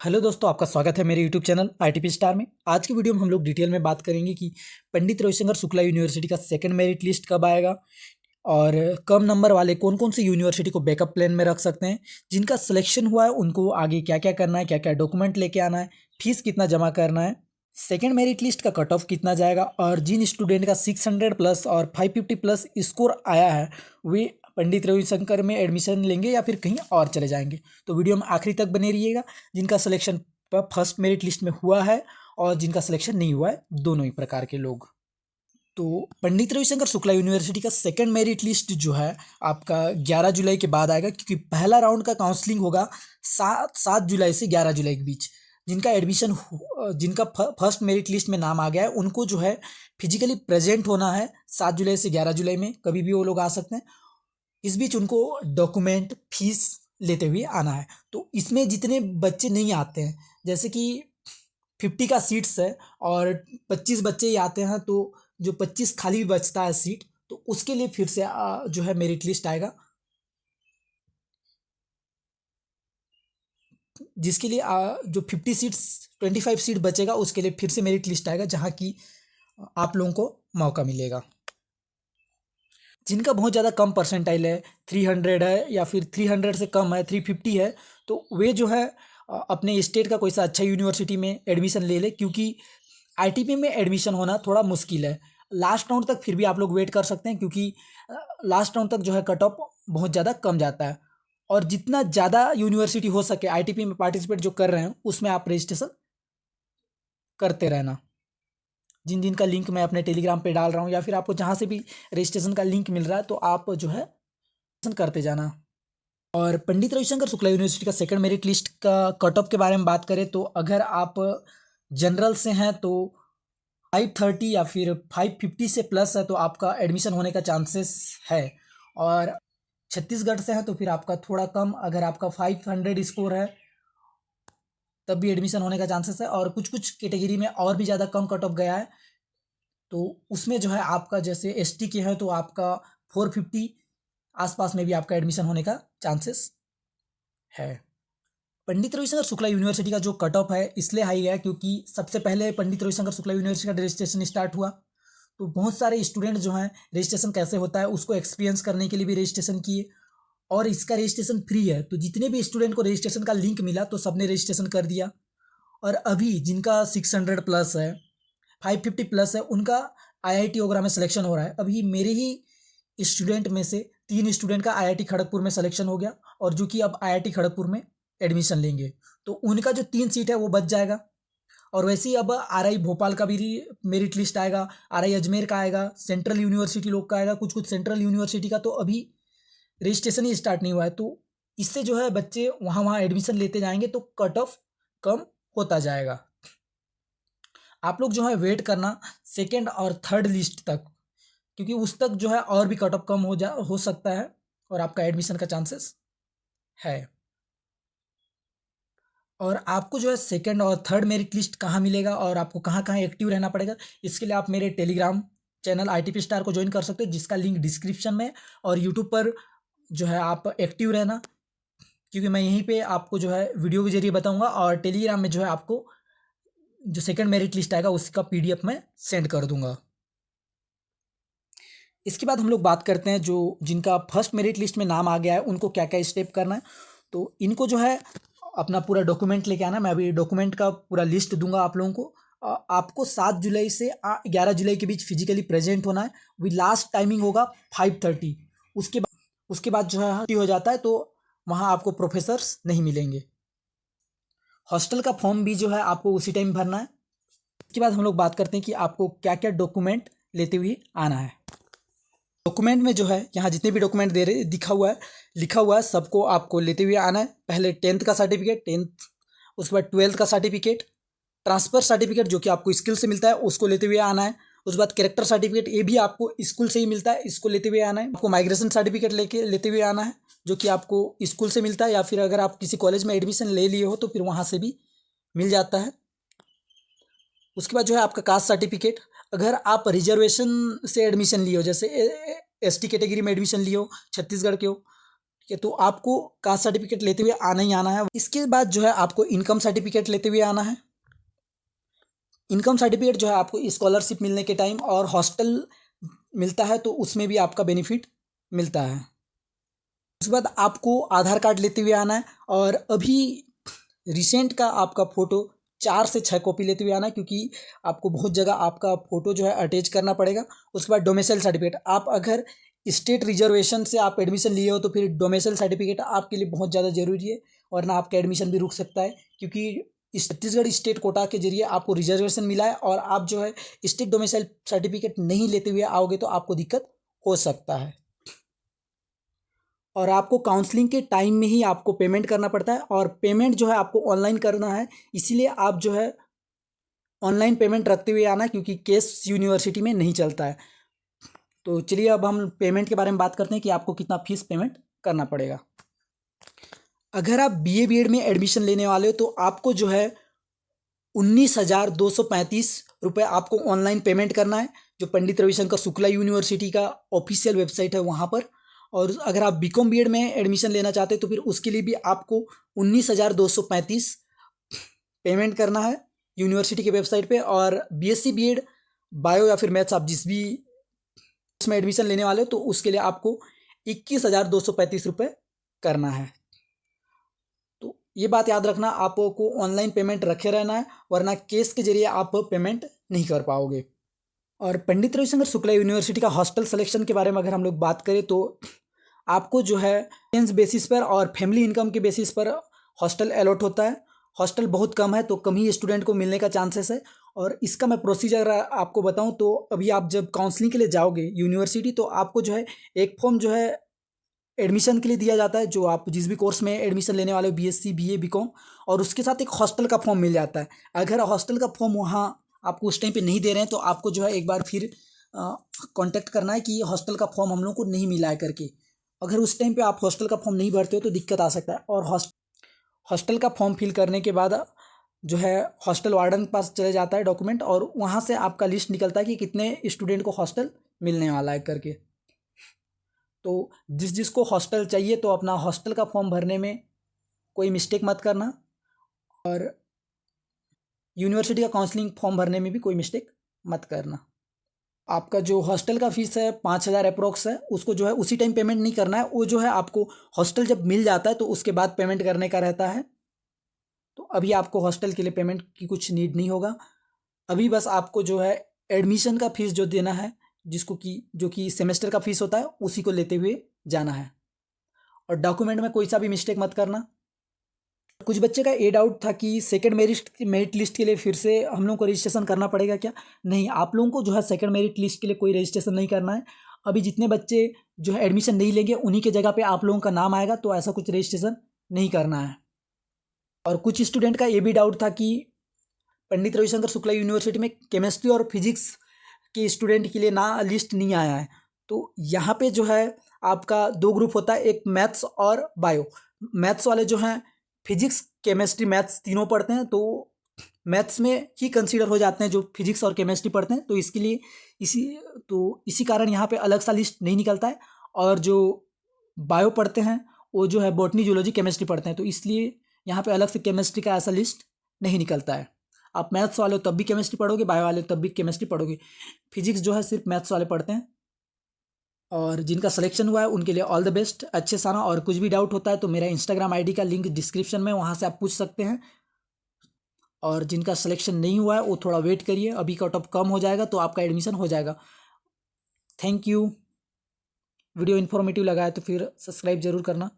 Hello दोस्तों, आपका स्वागत है मेरे यूट्यूब चैनल आईटीपी स्टार में। आज की वीडियो में हम लोग डिटेल में बात करेंगे कि पंडित रविशंकर शुक्ला यूनिवर्सिटी का सेकंड मेरिट लिस्ट कब आएगा और कम नंबर वाले कौन कौन सी यूनिवर्सिटी को बैकअप प्लान में रख सकते हैं। जिनका सिलेक्शन हुआ है उनको आगे क्या क्या करना है, क्या क्या डॉक्यूमेंट लेके आना है, फीस कितना जमा करना है, सेकेंड मेरिट लिस्ट का कट ऑफ कितना जाएगा और जिन स्टूडेंट का 600 प्लस और 550 प्लस स्कोर आया है वे पंडित रविशंकर में एडमिशन लेंगे या फिर कहीं और चले जाएंगे। तो वीडियो में आखिरी तक बने रहिएगा। जिनका सिलेक्शन फर्स्ट मेरिट लिस्ट में हुआ है और जिनका सिलेक्शन नहीं हुआ है, दोनों ही प्रकार के लोग। तो पंडित रविशंकर शुक्ला यूनिवर्सिटी का सेकंड मेरिट लिस्ट जो है आपका 11 जुलाई के बाद आएगा, क्योंकि पहला राउंड का काउंसलिंग होगा 7 जुलाई से 11 जुलाई के बीच। जिनका एडमिशन जिनका फर्स्ट मेरिट लिस्ट में नाम आ गया है उनको जो है फिजिकली प्रेजेंट होना है 7 जुलाई से 11 जुलाई में, कभी भी वो लोग आ सकते हैं। इस बीच उनको डॉक्यूमेंट फीस लेते हुए आना है। तो इसमें जितने बच्चे नहीं आते हैं, जैसे कि 50 का सीट्स है और 25 बच्चे ही आते हैं, तो जो 25 खाली बचता है सीट, तो उसके लिए फिर से जो है मेरिट लिस्ट आएगा, जिसके लिए जो 50 सीट्स 25 सीट बचेगा उसके लिए फिर से मेरिट लिस्ट आएगा, जहाँ की आप लोगों को मौका मिलेगा। जिनका बहुत ज़्यादा कम परसेंटाइल है, 300 है या फिर 300 से कम है, 350 है, तो वे जो है अपने स्टेट का कोई सा अच्छा यूनिवर्सिटी में एडमिशन ले ले, क्योंकि आईटीपी में एडमिशन होना थोड़ा मुश्किल है। लास्ट राउंड तक फिर भी आप लोग वेट कर सकते हैं, क्योंकि लास्ट राउंड तक जो है कट ऑफ बहुत ज़्यादा कम जाता है। और जितना ज़्यादा यूनिवर्सिटी हो सके आईटीपी में पार्टिसिपेट जो कर रहे हैं उसमें आप रजिस्ट्रेशन करते रहना। जिन जिन का लिंक मैं अपने टेलीग्राम पे डाल रहा हूँ या फिर आपको जहाँ से भी रजिस्ट्रेशन का लिंक मिल रहा है, तो आप जो है रजिस्ट्रेशन करते जाना। और पंडित रविशंकर शुक्ला यूनिवर्सिटी का सेकंड मेरिट लिस्ट का कट ऑफ के बारे में बात करें, तो अगर आप जनरल से हैं तो 530 या फिर 550 से प्लस है तो आपका एडमिशन होने का चांसेस है। और छत्तीसगढ़ से है तो फिर आपका थोड़ा कम, अगर आपका 500 स्कोर है तब भी एडमिशन होने का चांसेस है। और कुछ कुछ कैटेगरी में और भी ज़्यादा कम कट ऑफ गया है, तो उसमें जो है आपका जैसे एसटी के है तो आपका 450 आसपास में भी आपका एडमिशन होने का चांसेस है। पंडित रविशंकर शुक्ला यूनिवर्सिटी का जो कट ऑफ है इसलिए हाई है क्योंकि सबसे पहले पंडित रविशंकर शुक्ला यूनिवर्सिटी का रजिस्ट्रेशन स्टार्ट हुआ, तो बहुत सारे स्टूडेंट जो हैं रजिस्ट्रेशन कैसे होता है उसको एक्सपीरियंस करने के लिए भी रजिस्ट्रेशन किए। और इसका रजिस्ट्रेशन फ्री है, तो जितने भी स्टूडेंट को रजिस्ट्रेशन का लिंक मिला तो सबने रजिस्ट्रेशन कर दिया। और अभी जिनका 600 प्लस है, 550 प्लस है, उनका आईआईटी वगैरह में सिलेक्शन हो रहा है। अभी मेरे ही स्टूडेंट में से 3 स्टूडेंट का आईआईटी खड़गपुर में सिलेक्शन हो गया, और जो कि अब आईआईटी खड़गपुर में एडमिशन लेंगे, तो उनका जो 3 सीट है वो बच जाएगा। और वैसे ही अब आरआई भोपाल का भी मेरिट लिस्ट आएगा, आरआई अजमेर का आएगा, सेंट्रल यूनिवर्सिटी लोग का आएगा, कुछ कुछ सेंट्रल यूनिवर्सिटी का तो अभी रजिस्ट्रेशन ही स्टार्ट नहीं हुआ है। तो इससे जो है बच्चे वहाँ वहाँ एडमिशन लेते जाएंगे तो कट ऑफ कम होता जाएगा। आप लोग जो है वेट करना सेकेंड और थर्ड लिस्ट तक, क्योंकि उस तक जो है और भी कट ऑफ कम हो सकता है और आपका एडमिशन का चांसेस है। और आपको जो है सेकंड और थर्ड मेरिट लिस्ट कहाँ मिलेगा और आपको कहाँ कहाँ एक्टिव रहना पड़ेगा, इसके लिए आप मेरे टेलीग्राम चैनल आईटीपी स्टार को ज्वाइन कर सकते हो, जिसका लिंक डिस्क्रिप्शन में। और यूट्यूब पर जो है आप एक्टिव रहना, क्योंकि मैं यहीं पे आपको जो है वीडियो के जरिए बताऊंगा, और टेलीग्राम में जो है आपको जो सेकंड मेरिट लिस्ट आएगा उसका पीडीएफ में सेंड कर दूंगा। इसके बाद हम लोग बात करते हैं जो जिनका फर्स्ट मेरिट लिस्ट में नाम आ गया है उनको क्या क्या स्टेप करना है। तो इनको जो है अपना पूरा डॉक्यूमेंट लेके आना। मैं अभी डॉक्यूमेंट का पूरा लिस्ट दूंगा आप लोगों को। आपको 7 जुलाई से 11 जुलाई के बीच फिजिकली प्रेजेंट होना है। वी लास्ट टाइमिंग होगा 5:30। उसके बाद जो है हो जाता है तो वहाँ आपको प्रोफेसर्स नहीं मिलेंगे। हॉस्टल का फॉर्म भी जो है आपको उसी टाइम भरना है। इसके बाद हम लोग बात करते हैं कि आपको क्या क्या डॉक्यूमेंट लेते हुए आना है। डॉक्यूमेंट में जो है यहाँ जितने भी डॉक्यूमेंट दे रहे लिखा हुआ है सबको आपको लेते हुए आना है। पहले 10th का सर्टिफिकेट, 10th, उसके बाद 12th का सर्टिफिकेट, ट्रांसफ़र सर्टिफिकेट जो कि आपको स्किल से मिलता है उसको लेते हुए आना है। उसके बाद कैरेक्टर सर्टिफिकेट, ये भी आपको स्कूल से ही मिलता है, इसको लेते हुए आना है। आपको माइग्रेशन सर्टिफिकेट लेते हुए आना है, जो कि आपको स्कूल से मिलता है, या फिर अगर आप किसी कॉलेज में एडमिशन ले लिए हो तो फिर वहाँ से भी मिल जाता है। उसके बाद जो है आपका कास्ट सर्टिफिकेट, अगर आप रिजर्वेशन से एडमिशन लिए हो, जैसे एसटी कैटेगरी में एडमिशन लिए हो, छत्तीसगढ़ के हो, ठीक है। तो आपको कास्ट सर्टिफिकेट लेते हुए आना ही आना है। इसके बाद जो है आपको इनकम सर्टिफिकेट लेते हुए आना है। इनकम सर्टिफिकेट जो है आपको स्कॉलरशिप मिलने के टाइम और हॉस्टल मिलता है तो उसमें भी आपका बेनिफिट मिलता है। उसके बाद आपको आधार कार्ड लेते हुए आना है और अभी रिसेंट का आपका फ़ोटो 4 से 6 कॉपी लेते हुए आना है, क्योंकि आपको बहुत जगह आपका फ़ोटो जो है अटैच करना पड़ेगा। उसके बाद डोमिसाइल सर्टिफिकेट, आप अगर स्टेट रिजर्वेशन से आप एडमिशन लिए हो तो फिर डोमिसाइल सर्टिफिकेट आपके लिए बहुत ज़्यादा ज़रूरी है, वरना आपका एडमिशन भी रुक सकता है, क्योंकि इस छत्तीसगढ़ स्टेट कोटा के जरिए आपको रिजर्वेशन मिला है और आप जो है स्टेट डोमिसाइल सर्टिफिकेट नहीं लेते हुए आओगे तो आपको दिक्कत हो सकता है। और आपको काउंसलिंग के टाइम में ही आपको पेमेंट करना पड़ता है और पेमेंट जो है आपको ऑनलाइन करना है, इसीलिए आप जो है ऑनलाइन पेमेंट रखते हुए आना, क्योंकि कैश यूनिवर्सिटी में नहीं चलता है। तो चलिए अब हम पेमेंट के बारे में बात करते हैं कि आपको कितना फीस पेमेंट करना पड़ेगा। अगर आप बीए बीएड में एडमिशन लेने वाले हो तो आपको जो है 19,235 रुपये आपको ऑनलाइन पेमेंट करना है, जो पंडित रविशंकर शुक्ला यूनिवर्सिटी का ऑफिशियल वेबसाइट है वहाँ पर। और अगर आप बीकॉम बीएड में एडमिशन लेना चाहते हैं तो फिर उसके लिए भी आपको 19,235 पेमेंट करना है यूनिवर्सिटी के वेबसाइट पे। और बीएससी बीएड बायो या फिर मैथ्स आप जिस भी उसमें एडमिशन लेने वाले हो तो उसके लिए आपको 21,235 रुपये करना है। तो ये बात याद रखना, आपको ऑनलाइन पेमेंट रखे रहना है, वरना केस के जरिए आप पेमेंट नहीं कर पाओगे। और पंडित रविशंकर शुक्ला यूनिवर्सिटी का हॉस्टल सिलेक्शन के बारे में अगर हम लोग बात करें तो आपको जो है डिस्टेंस बेसिस पर और फैमिली इनकम के बेसिस पर हॉस्टल अलॉट होता है। हॉस्टल बहुत कम है तो कम ही स्टूडेंट को मिलने का चांसेस है। और इसका मैं प्रोसीजर आपको बताऊं तो अभी आप जब काउंसलिंग के लिए जाओगे यूनिवर्सिटी तो आपको जो है एक फॉर्म जो है एडमिशन के लिए दिया जाता है, जो आप जिस भी कोर्स में एडमिशन लेने वाले हो बीएससी बीए बीकॉम, और उसके साथ एक हॉस्टल का फॉर्म मिल जाता है। अगर हॉस्टल का फॉर्म वहाँ आपको उस टाइम पे नहीं दे रहे हैं तो आपको जो है एक बार फिर कांटेक्ट करना है कि हॉस्टल का फॉर्म हम लोग को नहीं मिला है करके। अगर उस टाइम पे आप हॉस्टल का फॉर्म नहीं भरते हो तो दिक्कत आ सकता है। और हॉस्टल का फॉर्म फिल करने के बाद जो है हॉस्टल वार्डन के पास चले जाता है डॉक्यूमेंट, और वहाँ से आपका लिस्ट निकलता है कि कितने स्टूडेंट को हॉस्टल मिलने वाला है करके। तो जिसको हॉस्टल चाहिए तो अपना हॉस्टल का फॉर्म भरने में कोई मिस्टेक मत करना, और यूनिवर्सिटी का काउंसलिंग फॉर्म भरने में भी कोई मिस्टेक मत करना। आपका जो हॉस्टल का फीस है 5,000 अप्रोक्स है, उसको जो है उसी टाइम पेमेंट नहीं करना है, वो जो है आपको हॉस्टल जब मिल जाता है तो उसके बाद पेमेंट करने का रहता है। तो अभी आपको हॉस्टल के लिए पेमेंट की कुछ नीड नहीं होगा। अभी बस आपको जो है एडमिशन का फीस जो देना है, जो कि सेमेस्टर का फीस होता है, उसी को लेते हुए जाना है। और डॉक्यूमेंट में कोई सा भी मिस्टेक मत करना। कुछ बच्चे का ये डाउट था कि सेकंड मेरिट लिस्ट के लिए फिर से हम लोगों को रजिस्ट्रेशन करना पड़ेगा क्या? नहीं, आप लोगों को जो है सेकंड मेरिट लिस्ट के लिए कोई रजिस्ट्रेशन नहीं करना है। अभी जितने बच्चे जो है एडमिशन नहीं लेंगे उन्हीं के जगह पे आप लोगों का नाम आएगा, तो ऐसा कुछ रजिस्ट्रेशन नहीं करना है। और कुछ स्टूडेंट का ये भी डाउट था कि पंडित रविशंकर शुक्ला यूनिवर्सिटी में केमिस्ट्री और फिजिक्स के स्टूडेंट के लिए लिस्ट नहीं आया है। तो यहाँ पे जो है आपका 2 ग्रुप होता है, एक मैथ्स और बायो। मैथ्स वाले जो हैं फिजिक्स केमिस्ट्री मैथ्स तीनों पढ़ते हैं, तो मैथ्स में ही कंसीडर हो जाते हैं जो फिजिक्स और केमिस्ट्री पढ़ते हैं। तो इसके लिए इसी कारण यहाँ पे अलग सा लिस्ट नहीं निकलता है। और जो बायो पढ़ते हैं वो जो है बॉटनी जूलॉजी केमिस्ट्री पढ़ते हैं, तो इसलिए यहाँ पे अलग से केमिस्ट्री का ऐसा लिस्ट नहीं निकलता है। आप मैथ्स वाले हो तब भी केमिस्ट्री पढ़ोगे, बायो वाले हो तब भी केमिस्ट्री पढ़ोगे। फिजिक्स जो है सिर्फ मैथ्स वाले पढ़ते हैं। और जिनका सिलेक्शन हुआ है उनके लिए ऑल द बेस्ट, अच्छे सारा। और कुछ भी डाउट होता है तो मेरा इंस्टाग्राम आईडी का लिंक डिस्क्रिप्शन में, वहाँ से आप पूछ सकते हैं। और जिनका सिलेक्शन नहीं हुआ है वो थोड़ा वेट करिए, अभी कट ऑफ कम हो जाएगा तो आपका एडमिशन हो जाएगा। Thank you. वीडियो इन्फॉर्मेटिव लगा है तो फिर सब्सक्राइब ज़रूर करना।